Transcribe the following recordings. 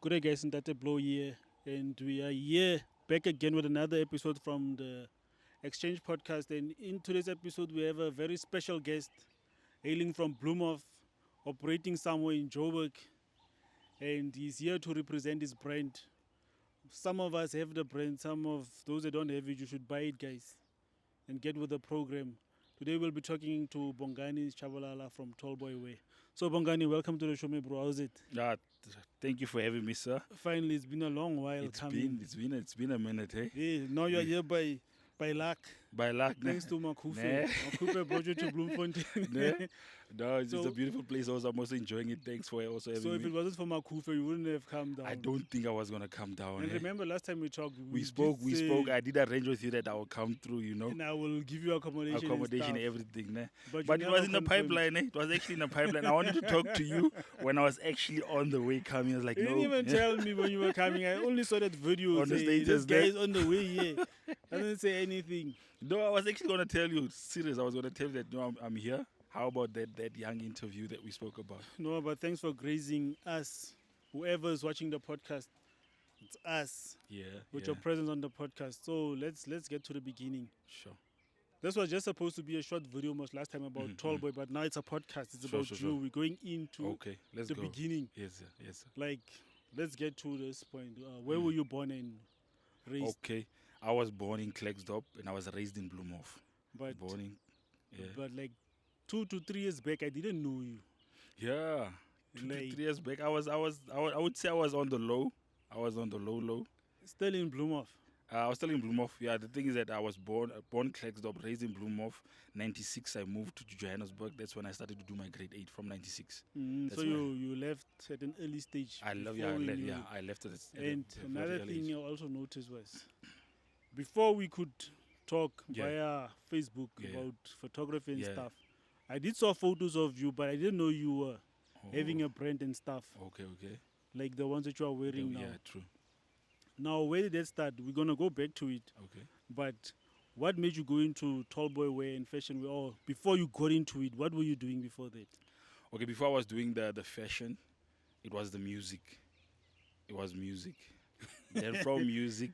Good day, guys, and that's a blow here. And we are here back again with another episode from the Exchange Podcast. And in today's episode, we have a very special guest hailing from Bloemhof, operating somewhere in Joburg. And he's here to represent his brand. Some of us have the brand, some of those that don't have it, you should buy it, guys, and get with the program. Today, we'll be talking to Bongani Tshabalala from TallBoy Way. So, Bongani, welcome to the show, my bro. How's it? Thank you for having me, sir. Finally, it's been a long while coming. It's been a minute, eh? Yeah, now you're here by luck. By luck, Thanks to Makufe. Makufe brought you to Bloemfontein. ne? No, it's So- a beautiful place. I'm also enjoying it. Thanks for also having So if me. it wasn't for Makufe, you wouldn't have come down. I don't think I was gonna come down. And eh? remember last time we talked, We did spoke. say, I did arrange with you that I will come through. and I will give you accommodation. Accommodation, and stuff. everything. Ne? But, But you it was never in the confirmed. pipeline. Eh? It was actually in the pipeline. I wanted to talk to you when I was actually on the way coming. I was like, You no. didn't even tell me when you were coming. I only saw that video. On the say, status this guy there. is on the way here. Doesn't say anything. No, I was actually gonna tell you. Serious. I was gonna tell you that no, I'm here. How about that young interview that we spoke about? No, but thanks for grazing us. Whoever is watching the podcast, it's us Yeah. with yeah. your presence on the podcast. So let's get to the beginning. Sure. This was just supposed to be a short video most last time about TallBoy, but now it's a podcast. It's Sure, about sure, you. sure. We're going into Okay, let's the go. beginning. Yes, sir. Yes, sir. Like, let's get to this point. Where were you born and raised? Okay, I was born in Klerksdorp and I was raised in Bloemhof. But, Born in, yeah, but like 2 to 3 years back, I didn't know you. yeah. Two to Like, 3 years back, I would say I was on the low. I was on the low. still in Bloemhof. I was still in Bloemhof. Yeah, the thing is that I was born Klerksdorp, raised in Bloemhof. 96, I moved to Johannesburg. That's when I started to do my grade 8 from 96. So That's you left at an early stage. I love, before yeah, we knew you. I left it. And another thing I also noticed was before we could talk Yeah. via Facebook Yeah, yeah. about photography and Yeah. stuff, I did saw photos of you, but I didn't know you were having a brand and stuff Okay. like the ones that you are wearing now. Yeah, true. Now, where did that start? We're gonna go back to it. Okay. But what made you go into TallBoy wear and fashion wear? Or before you got into it, what were you doing before that? Okay, before I was doing the fashion, it was the music. It was music. Then from music,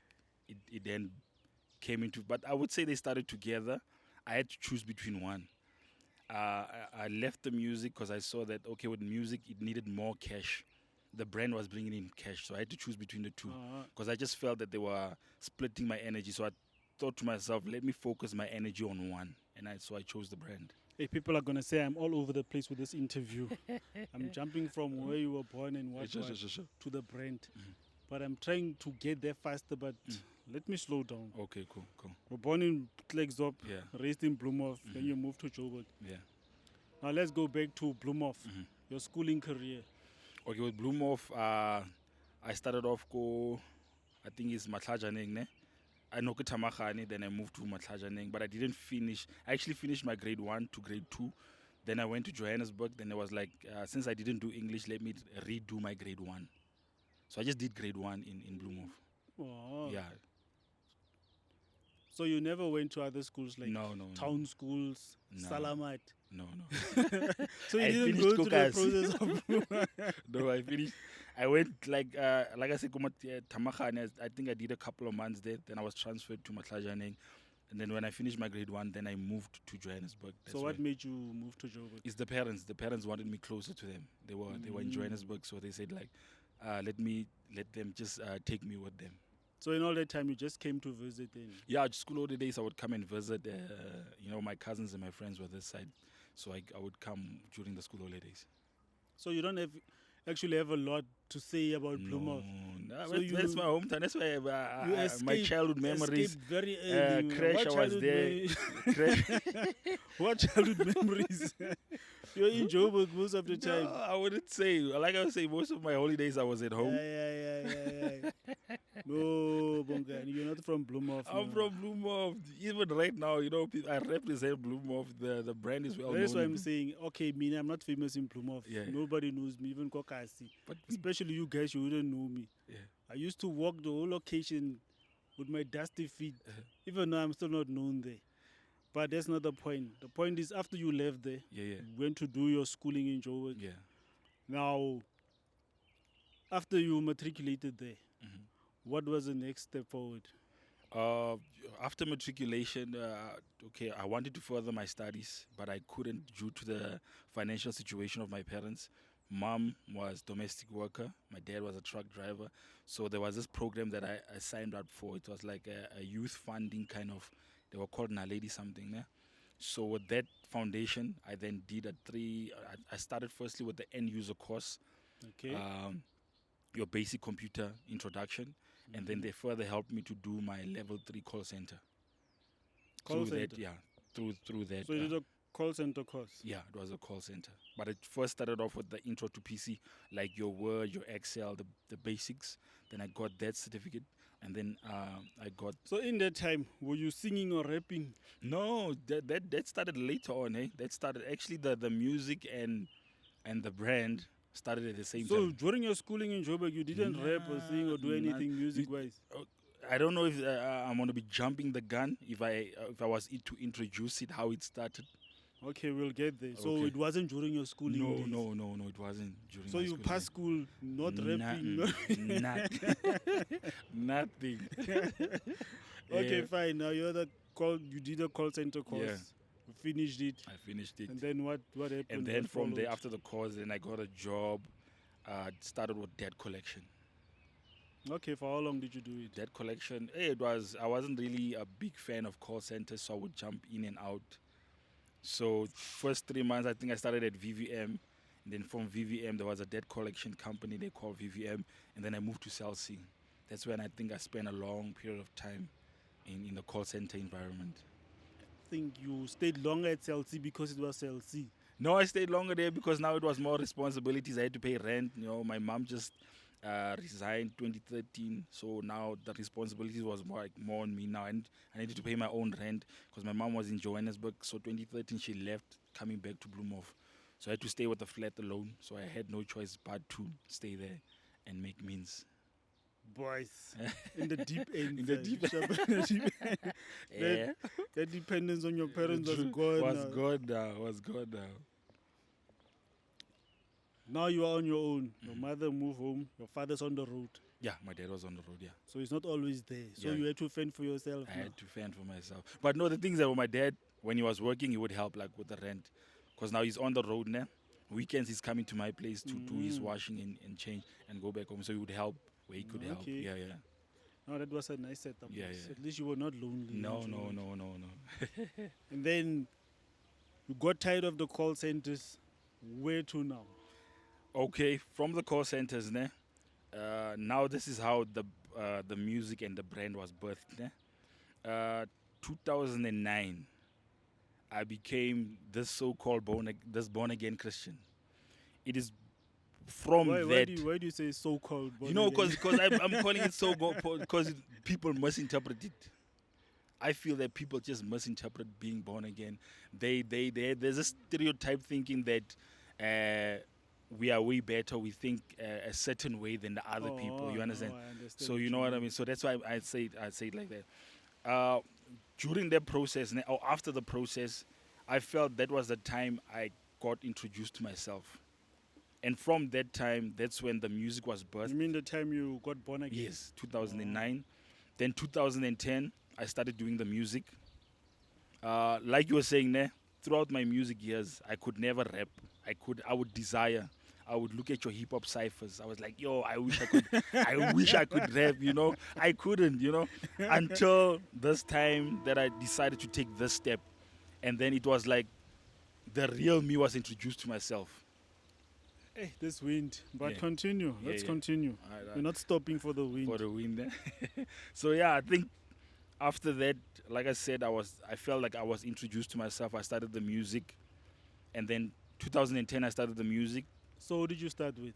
it then came into. But I would say they started together. I had to choose between one. I left the music because I saw that okay, with music it needed more cash. The brand was bringing in cash, so I had to choose between the two because I just felt that they were splitting my energy. So I thought to myself, let me focus my energy on one, and so I chose the brand. Hey, people are gonna say I'm all over the place with this interview. I'm jumping from where you were born and what Sure. to the brand, but I'm trying to get there faster. But let me slow down. Okay, cool. We're born in Klerksdorp, Yeah, raised in Bloemhof, then you moved to Joburg. yeah. Now let's go back to Bloemhof, your schooling career. Okay, with Bloemhof, I started off I think it's Matlajaneng, ne? I know Tamachani, then I moved to Matlajaneng, but I didn't finish. I actually finished my grade 1 to grade 2. Then I went to Johannesburg. Then I was like, since I didn't do English, let me redo my grade 1. So I just did grade 1 in Bloemhof. Oh. Yeah. So you never went to other schools like No. town schools, No. Salamat. No. So you I didn't finished go through the Kokas. process of No, I finished. I went like I said, Tamachani. I think I did a couple of months there. Then I was transferred to Matlajaneng, and then when I finished my grade 1, then I moved to Johannesburg. So what made you move to Joburg? It's the parents. The parents wanted me closer to them. They were in Johannesburg, so they said like, let them just take me with them. So in all that time, you just came to visit then? Yeah, school holidays I would come and visit. My cousins and my friends were this side, so I would come during the school holidays. So you don't actually have a lot to say about Bloemhof. No, So that's my hometown. That's why my childhood memories. Escaped very early. Crash, What I was childhood there. Crash. What childhood memories? You're in Joburg most of the time. No, I wouldn't say. Like I would say, most of my holidays I was at home. Yeah. No, Bongani, you're not from Bloemhof. I'm from Bloemhof. Even right now, I represent Bloemhof. The brand is well known. That's why I'm saying, okay, me, I'm not famous in Bloemhof. Yeah. Nobody knows me, even Kokasi. But Especially you guys, you wouldn't know me. yeah. I used to walk the whole location with my dusty feet, even though I'm still not known there. But that's not the point. The point is, after you left there, Yeah. you went to do your schooling in Joburg. Yeah. Now, After you matriculated there, Mhm. what was the next step forward? Uh, After matriculation, okay, I wanted to further my studies, but I couldn't due to the financial situation of my parents. Mom was domestic worker. My dad was a truck driver. So there was this program that I signed up for. It was like a youth funding kind of. They were called Naledi something. Yeah? So with that foundation, I then did a three. I started firstly with the end user course. Okay. Um, your basic computer introduction, and then Mhm. they further helped me to do my level 3 call center. Call Through that, center. yeah, through that, So you did a call center course. yeah, it was a call center. But it first started off with the intro to PC, like your Word, your Excel, the basics. Then I got that certificate, and then I got So in that time, were you singing or rapping? no, that started later on. That started actually the music and the brand started at the same So time. during your schooling in Joburg, you didn't rap or sing or do Nah, anything you, music wise. uh, I don't know if I'm gonna be jumping the gun if I was to introduce it how it started. Okay, we'll get there. So Okay. it wasn't during your schooling No, days. no, no, no. It wasn't during So my you schooling passed days. school not rapping. Nothing, nothing, nothing. Okay, Yeah, fine. Now you're the call. You did a call center yeah. course. You finished it, I finished it, and then what and happened? then What from there, followed? after the course, then I got a job. Started with debt collection. Okay, for how long did you do it? Debt collection. I wasn't really a big fan of call centers, so I would jump in and out. So first 3 months, I think I started at VVM, and then from VVM there was a debt collection company they called VVM, and then I moved to CellC. That's when I think I spent a long period of time in the call center environment. I think you stayed longer at CLC because it was CLC. No, I stayed longer there because now it was more responsibilities. I had to pay rent. My mom just resigned 2013, so now the responsibilities was more on me now, and I needed to pay my own rent because my mom was in Johannesburg. So 2013 she left, coming back to Bloemhof, so I had to stay with the flat alone. So I had no choice but to stay there and make means. Boys, in the deep end. In the deep the deep end. Yeah, That dependence on your parents was true. gone. Was good now. Was good now. Now you are on your own. Your Mhm. mother moved home. Your father's on the road. Yeah, my dad was on the road. Yeah. So he's not always there. So Yeah. you had to fend for yourself. I now. had to fend for myself. But no, the things that with my dad, when he was working, he would help like with the rent. Because now he's on the road now. Weekends he's coming to my place to do his Mm. washing and change and go back home. So he would help where he could help. Okay. Yeah, yeah. No, that was a nice setup. Yeah, boss. yeah. At least you were not lonely. No, into no, it. no, no, no. And then you got tired of the call centers. Where to now? Okay, from the call centers, ne? Now this is how the music and the brand was birthed. Ne? 2009, I became this so-called born again Christian. It is from Why that. why do you say so called? Because I'm calling it so because people misinterpret it. I feel that people just misinterpret being born again. There's a stereotype thinking that we are way better. We think a certain way than the other people. You understand? I understand. So you know what I mean. So that's why I say it like that. During that process or after the process, I felt that was the time I got introduced to myself, and from that time, that's when the music was birthed. You mean the time you got born again? Yes, 2009. Then 2010, I started doing the music. Like you were saying, ne, throughout my music years, I could never rap. I would desire. I would look at your hip hop ciphers. I was like, yo, I wish I could. I wish I could rap. I couldn't. Until this time that I decided to take this step, and then it was like the real me was introduced to myself. Hey, this wind. But Yeah. continue. Yeah, Let's yeah. continue. Alright, We're not stopping for the wind. for the win there. So yeah, I think after that, like I said, I felt like I was introduced to myself. I started the music, and then 2010 I started the music. So who did you start with?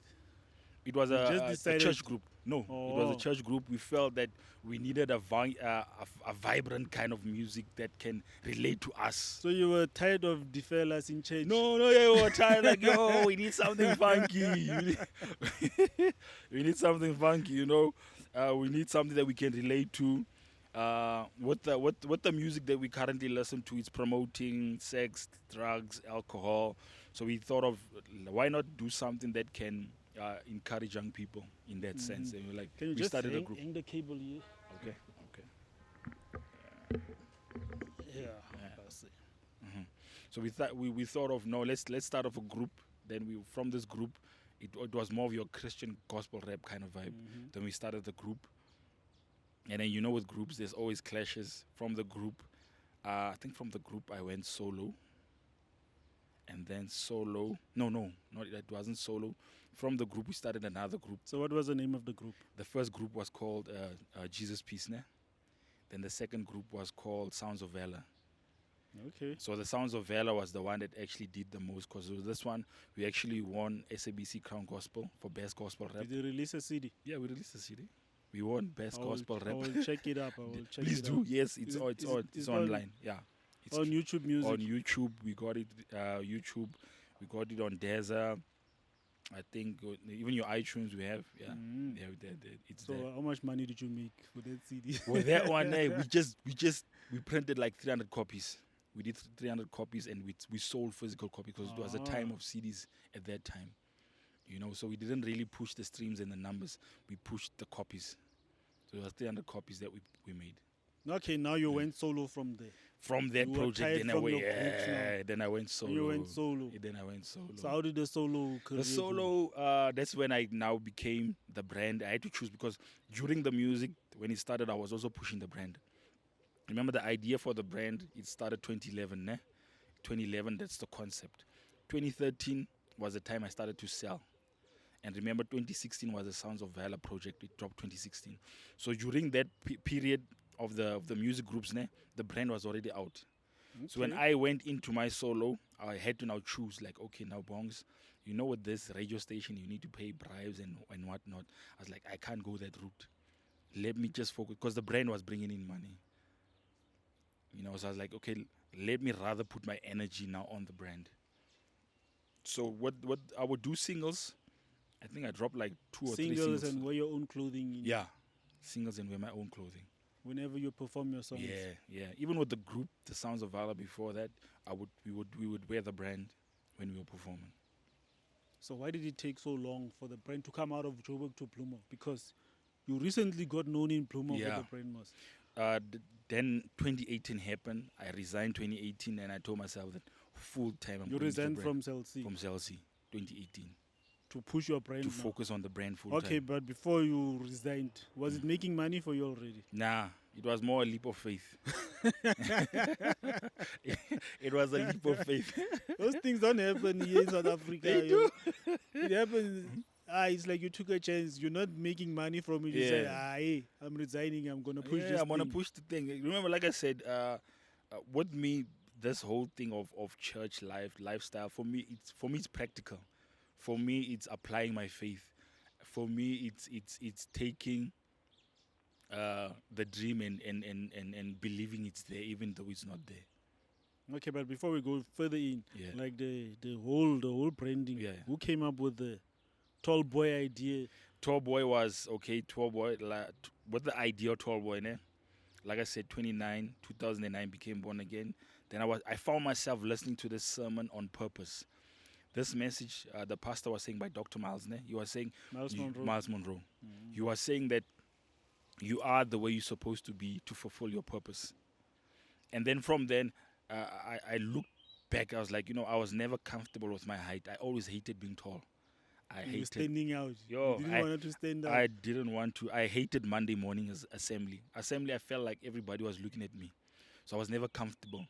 It was You just a decided- church group. No, it was Oh. a church group. We felt that we needed a vibrant kind of music that can relate to us. So you were tired of the fellas in church? No, yeah, we were tired. Like, yo, we need something funky. We need something funky. We need something that we can relate to. What the music that we currently listen to is promoting sex, drugs, alcohol. So we thought of why not do something that can encourage young people in that sense. And we're like, Can you we just started a group. hang the cable here? Okay, okay. Yeah, Yeah. I see. So we thought of, no, let's start off a group. Then we from this group, it was more of your Christian gospel rap kind of vibe. Then we started the group, and then with groups there's always clashes. From the group, I think from the group I went solo, and then solo. No, it wasn't solo. From the group we started another group. So what was the name of the group? The first group was called Jesus Peace, ne? Then the second group was called Sounds of Valor. Okay. So the Sounds of Valor was the one that actually did the most, because this one we actually won SABC Crown Gospel for best gospel rap. Did you release a CD? Yeah, we released a CD. We won best gospel I rap. will check it up. I will check Please it do. up. Yes, it's It's online. Yeah, it's on YouTube Music. on YouTube. We got it. YouTube. We got it on Deza. I think even your iTunes we have. Yeah, it's So there. how much money did you make for that CD? With that one, we printed like 300 copies. We did 300 copies, and we sold physical copies because it was a time of CDs at that time. So we didn't really push the streams and the numbers. We pushed the copies. So it was 300 copies that we made. Okay, now you went solo from there. From that You were project, tired then I from went, your groups now. then I went solo. You went solo. Then I went solo. So how did the solo career The solo, that's when I now became the brand. I had to choose because during the music, when it started, I was also pushing the brand. Remember the idea for the brand, it started 2011, ne? 2011, that's the concept. 2013 was the time I started to sell. And remember, 2016 was the Sounds of Valor project. It dropped 2016. So during that period of the music groups, ne, the brand was already out. So when I went into my solo, I had to now choose, like, okay, now Bongs, with this radio station, you need to pay bribes and whatnot. I was like, I can't go that route. Let me just focus, because the brand was bringing in money. So I was like, okay, let me rather put my energy now on the brand. So what I would do singles. I think I dropped like 2 or 3 singles. and wear your own clothing. Yeah, singles and wear my own clothing. Whenever you perform your songs. Yeah. Even with the group, the Sounds of Valor, before that, we would wear the brand when we were performing. So why did it take so long for the brand to come out of Joburg to Bloemhof? Because you recently got known in Bloemhof Yeah. with the brand mask. Then 2018 happened. I resigned 2018, and I told myself that full time I'm You going to the resigned brand. from Celsi From Celsi, 2018, to push your brand to now. focus on the brand full Okay, time. but before you resigned, was it making money for you already? Nah, it was more a leap of faith. It was a leap of faith. Those things don't happen here in South Africa. They yo. It happens. It's like you took a chance. You're not making money from it. You Yeah. said, hey, I'm resigning. I'm going to push this I'm gonna thing." push the thing. Remember, like I said, with me, this whole thing of church lifestyle, for me it's practical. For me, it's applying my faith. For me, it's taking the dream and believing it's there, even though it's not there. Okay, but before we go further in, Yeah. like the whole branding, Yeah. who came up with the TallBoy idea? TallBoy was okay. TallBoy, what the idea of TallBoy, ne? Like I said, 2009 became born again. Then I found myself listening to this sermon on purpose. This message, the pastor was saying by Dr. Miles, ne? He was saying Miles Monroe. He was saying that you are the way you're supposed to be to fulfill your purpose. And then from then, I looked back. I was like, I was never comfortable with my height. I always hated being tall. I You were hated. standing out. Yo, You didn't want to stand out. I didn't want to. I hated Monday morning as assembly. Assembly, I felt like everybody was looking at me. So I was never comfortable.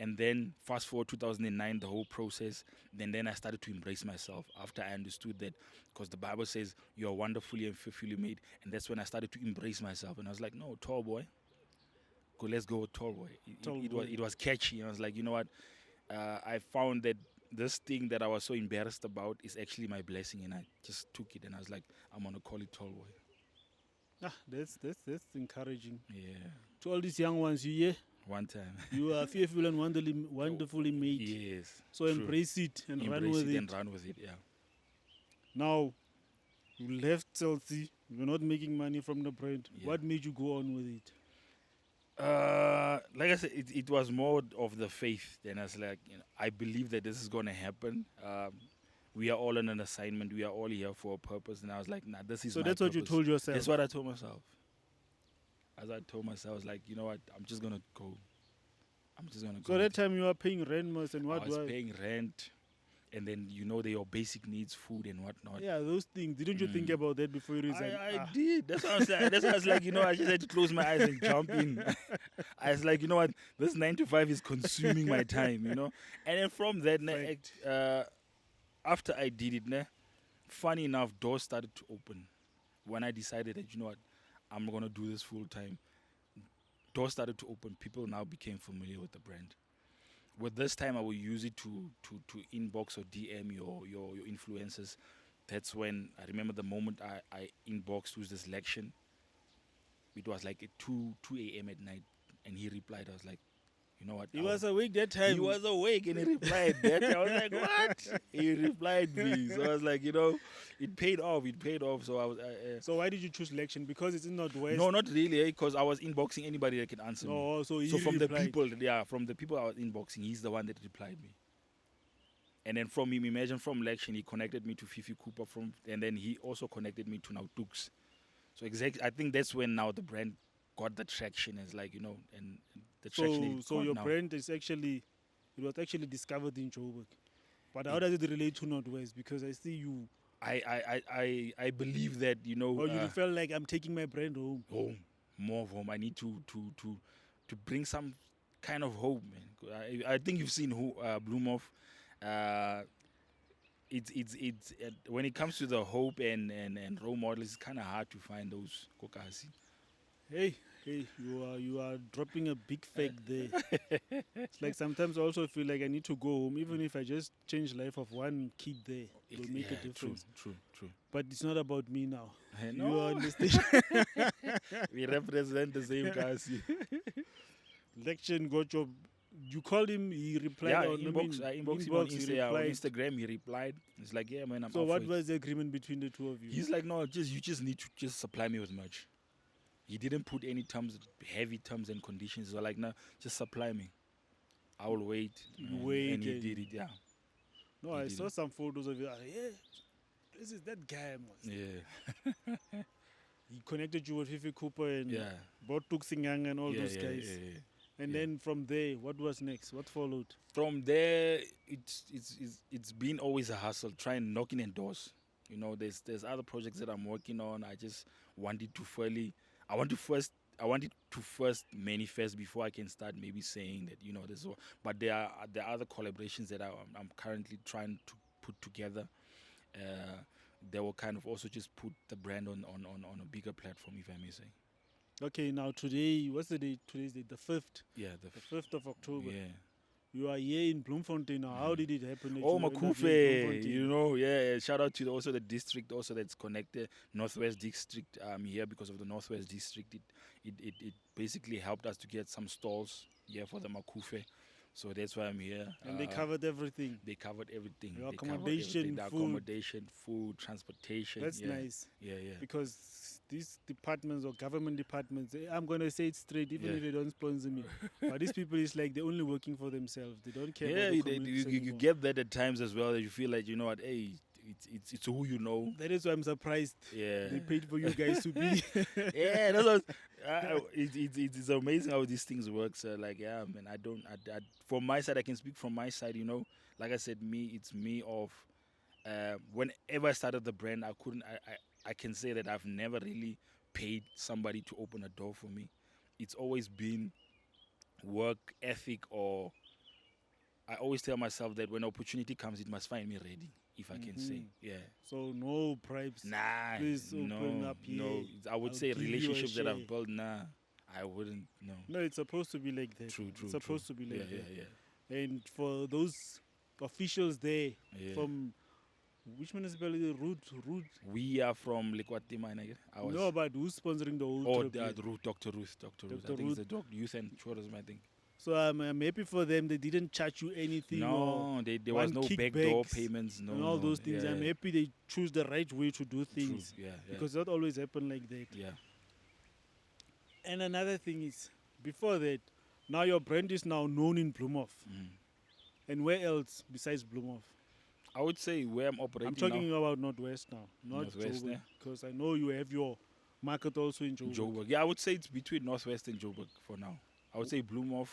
And then fast forward 2009, the whole process, then I started to embrace myself after I understood that, because the Bible says you are wonderfully and fearfully made. And that's when I started to embrace myself. And I was like, no, TallBoy. Go, let's go with TallBoy. It was catchy. And I was like, you know what? I found that this thing that I was so embarrassed about is actually my blessing, and I just took it and I was like, I'm gonna call it TallBoy. That's encouraging. Yeah. To all these young ones, One time. you are fearful and wonderfully made. Yes. So true. embrace it and run Embrace with it it. and run with it. Yeah. Now, you left Chelsea. You're not making money from the brand. Yeah. What made you go on with it? Like I said, it was more of the faith. Then I was like, I believe that this is gonna happen. we are all on an assignment. We are all here for a purpose. And I was like, nah, this is So my that's what you purpose. told yourself. That's what I told myself. As I told myself, I was like, you know what? I'm just gonna go. I'm just gonna go. So that time you were paying rent, most, and what I was paying rent, and then your basic needs, food and whatnot. Yeah, those things. Didn't you think about that before you resigned? I did. That's what I was like. That's why I was like, I just had to close my eyes and jump in. I was like, you know what? This 9 to 5 is consuming my time, And then from that, after I did it, funny enough, doors started to open. When I decided that, you know what, I'm going to do this full time, doors started to open. People now became familiar with the brand. With this time, I will use it to inbox or DM your influencers. That's when I remember the moment I inboxed who's this election. It was like at 2 a.m. at night, and he replied. I was like, you know what? He was awake that time. He was awake and he replied that. I was like, what? He replied me. So I was like, it paid off. It paid off. So I was. So why did you choose election? Because it's in Northwest. No, not really. Because I was inboxing anybody that can answer me. Oh, so he from replied. from the people I was inboxing, he's the one that replied me. And then from him, imagine from election, he connected me to Fifi Cooper and then he also connected me to now Dukes. So I think that's when now the brand got the traction. It's like, and the traction. So your brand is it was actually discovered in Joburg. But how does it relate to Northwest? Because I see you. I believe that, Or you felt like I'm taking my brand home. More of home. I need to bring some kind of hope, man. I think you've seen Bloomhoff. It's when it comes to the hope and role models, it's kind of hard to find those kokasi. Hey, you are dropping a big fact there. It's like sometimes I also feel like I need to go home, even if I just change life of one kid there. It will make a difference. True. But it's not about me now. No. You are on the station. We represent the same kasi. Election got your. You called him. He replied. Yeah, I inbox him on Instagram. He replied. It's like, yeah, man. So what was the agreement between the two of you? He's like, no, you just need to just supply me with merch. He didn't put any heavy terms and conditions. So like, no, just supply me. I will wait. And he did it. Yeah. No, I saw some photos of you. Yeah, this is that guy, man. Yeah. He connected you with Fifi Cooper and yeah. Botuk Singang and all those guys. Yeah. And then from there, what was next? What followed? From there, it's been always a hustle, trying knocking in doors. There's other projects that I'm working on. I just wanted to I want it to first manifest before I can start maybe saying that there's. But there are other collaborations that I'm currently trying to put together. They will kind of also just put the brand on a bigger platform, if I may say. Okay, now today, what's the date? Today's date, the 5th. Yeah, the 5th of October. Yeah. You are here in Bloemfontein now. How did it happen? Oh, Makufe, yeah. Shout out to also the district also that's connected, Northwest District. Here because of the Northwest District, it basically helped us to get some stalls here for the Makufe. So that's why I'm here. And they covered everything. They covered everything. Your accommodation, the food. accommodation, food, transportation. That's nice. Yeah. Because these departments or government departments, I'm going to say it straight, even if they don't sponsor me. But these people, it's like they're only working for themselves. They don't care about the community you get that at times as well. That you feel like, you know what, hey, it's who you know. That is why I'm surprised. Yeah. They paid for you guys to be. Yeah, that's what, it's amazing how these things work. So like, yeah, man, I from my side, I can speak from my side, like I said, it's me of, whenever I started the brand, I can say that I've never really paid somebody to open a door for me. It's always been work ethic, or I always tell myself that when opportunity comes, it must find me ready, if I can say. Yeah. So no bribes. Nah. Please open up here. No. I would say relationships that I've built, nah. I wouldn't, no. No, it's supposed to be like that. True. It's supposed to be like that. Yeah. And for those officials there from which municipality? Root. We are from Lekwatima. No, but who's sponsoring the whole trip? Dr. Ruth. I think it's the youth and tourism, I think. So I'm happy for them. They didn't charge you anything. No, there was no backdoor payments. No, and all those things. I'm happy they choose the right way to do things. True. Yeah. Because that always happen like that. Yeah. And another thing is, before that, now your brand is now known in Bloemhof. And where else besides Bloemhof? I would say where I'm operating I'm talking now, about Northwest now, not Northwest, Joburg, because I know you have your market also in Joburg. Joburg. Yeah, I would say it's between Northwest and Joburg for now. I would say Bloemhof.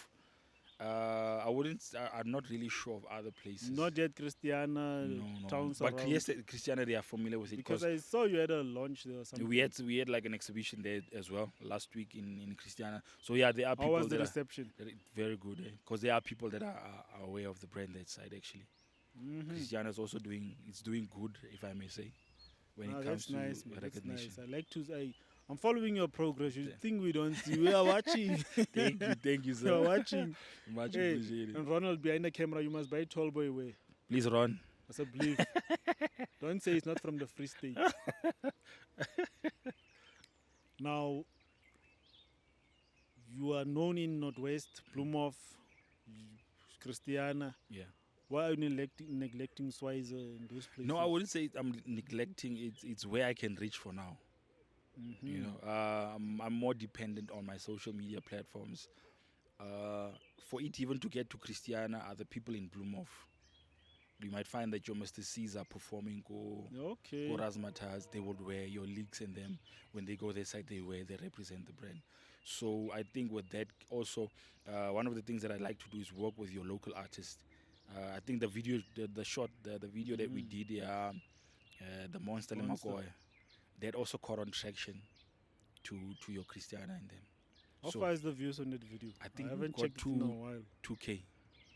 I wouldn't. I'm not really sure of other places. Not yet Christiana No, no. towns But around. yes, Christiana, they are familiar with it Because because I saw you had a launch there or something. we had like an exhibition there as well last week in Christiana. So yeah, there are How people was the that reception? are very good because there are people that are aware of the brand that side actually. Christiana is also doing good, if I may say, when it comes That's nice, to man. That's recognition. nice. I'm following your progress. You think we don't see? We are watching. Thank you, We are sir. watching. Much Hey, appreciated. and Ronald behind the camera, you must buy TallBoy way. Please run. That's a belief. Don't say it's not from the Free State. Now, you are known in Northwest, Bloemhof, Christiana. Yeah. Why are you neglecting Swizer in those places? No, I wouldn't say I'm neglecting it. It's where I can reach for now. You know, I'm more dependent on my social media platforms. For it even to get to Christiana, are the people in Bloemhof. You might find that your Mr. C's are performing Okay. go Razmataz, they would wear your leaks and them. When they go their side, they represent the brand. So I think with that also, one of the things that I like to do is work with your local artists. I think the video, the video that we did, the Monster Monster. Makoy, that also caught on traction to your Christiana and them. How So far is the views on that video? I think haven't we got checked it in a while. 2K.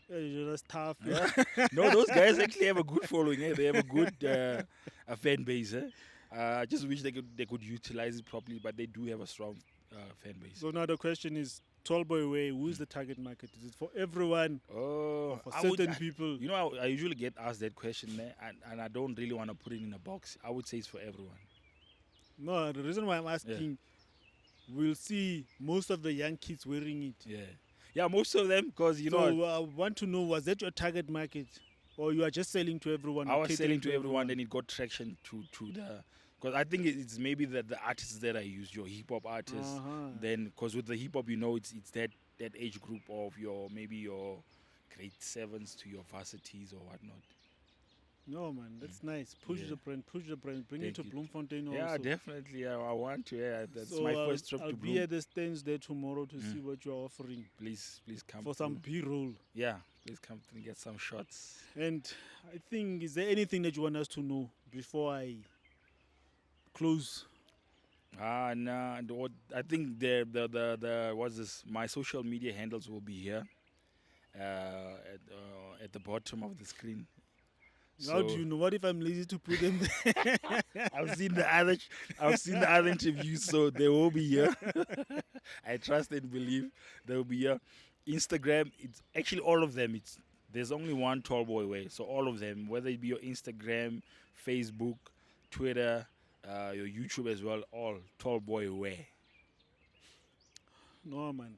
Yeah, that's tough. Yeah. No, those guys actually have a good following. Eh? They have a good a fan base. Eh? I just wish they could utilize it properly, but they do have a strong fan base. So now the question is, TallBoy way, who's the target market? Is it for everyone Oh, or for certain people? You know, I usually get asked that question, and I don't really want to put it in a box. I would say it's for everyone. No, the reason why I'm asking, we'll see most of the young kids wearing it. Yeah, most of them, because So I want to know, was that your target market? Or you are just selling to everyone? I or was catering selling to everyone, then it got traction to the. Because I think it's maybe the artists that I use, your hip hop artists. Then, because with the hip hop, it's that age group of maybe your grade 7s to your varsities or whatnot. No, man, that's nice. Push the brand, bring it Thank to you. Bloemfontein also. Yeah, definitely. I want to. Yeah, that's So my first trip I'll to be Bloem. at the stands there tomorrow to see what you're offering Please come for some through. B-roll. Yeah, please come through and get some shots. And I think, is there anything that you want us to know before I close? Nah. I think the what's this? My social media handles will be here, at the bottom of the screen. How do you know? What if I'm lazy to put them there? I've seen the other interviews, so they will be here. I trust and believe they will be here. Instagram, it's actually all of them. There's only one TallBoy way, so all of them, whether it be your Instagram, Facebook, Twitter, your YouTube as well, all TallBoy way. No, man.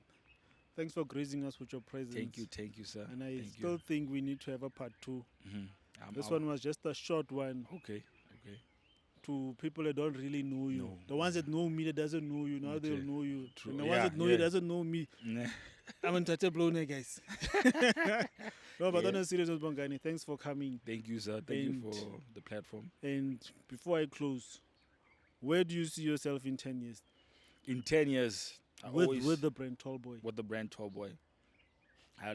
Thanks for gracing us with your presence. Thank you, sir. And I Thank still think we need to have a part 2. This I'm- one was just a short one. Okay. To people that don't really know you. No. The ones that know me that doesn't know you, now they'll Okay. know you. True. And the ones that know you doesn't know me. Nah. I'm in blown, guys. No, but on a serious note, Bongani, thanks for coming. Thank you, sir. Thank you for the platform. And before I close, where do you see yourself in 10 years? In 10 years, With the brand TallBoy. with the brand TallBoy, I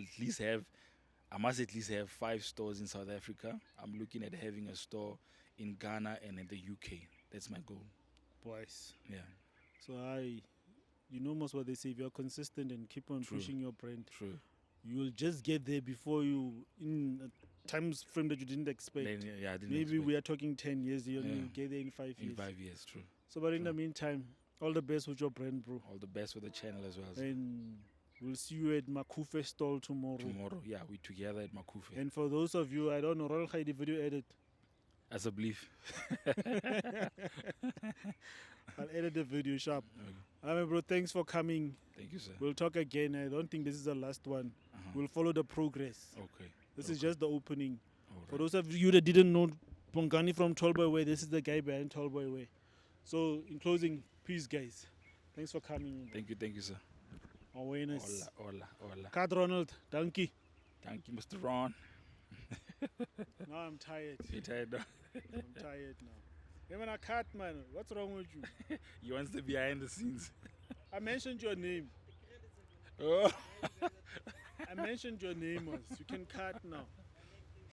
must at least have 5 stores in South Africa. I'm looking at having a store in Ghana and in the UK. That's my goal. Boys. Yeah. So you know most what they say, if you're consistent and keep on True. pushing your brand, True. you'll just get there before you, in a time frame that you didn't expect. I didn't Maybe expect. we are talking 10 years, you'll Yeah. get there in 5 In years. 5 years. True. So, but in True. the meantime, all the best with your brand, bro. All the best with the channel as well. And we'll see you at Makufe stall tomorrow. Tomorrow, yeah, we together at Makufe. And for those of you, I don't know, Roll the video edit. As a belief. I'll edit the video sharp. Okay. Bro, thanks for coming. Thank you, sir. We'll talk again. I don't think this is the last one. Uh-huh. We'll follow the progress. Okay. This is just the opening. All For right. those of you that didn't know Bongani from TallBoy Way, this is the guy behind TallBoy Way. So, in closing, peace, guys. Thanks for coming. Thank you, sir. Awareness. Hola. Card Ronald, donkey. Thank you, Mr. Ron. Now I'm tired. You tired now? I'm tired now. Hey man, I cut man. What's wrong with you? He wants the behind the scenes. I mentioned your name. Oh. I mentioned your name once. You can cut now.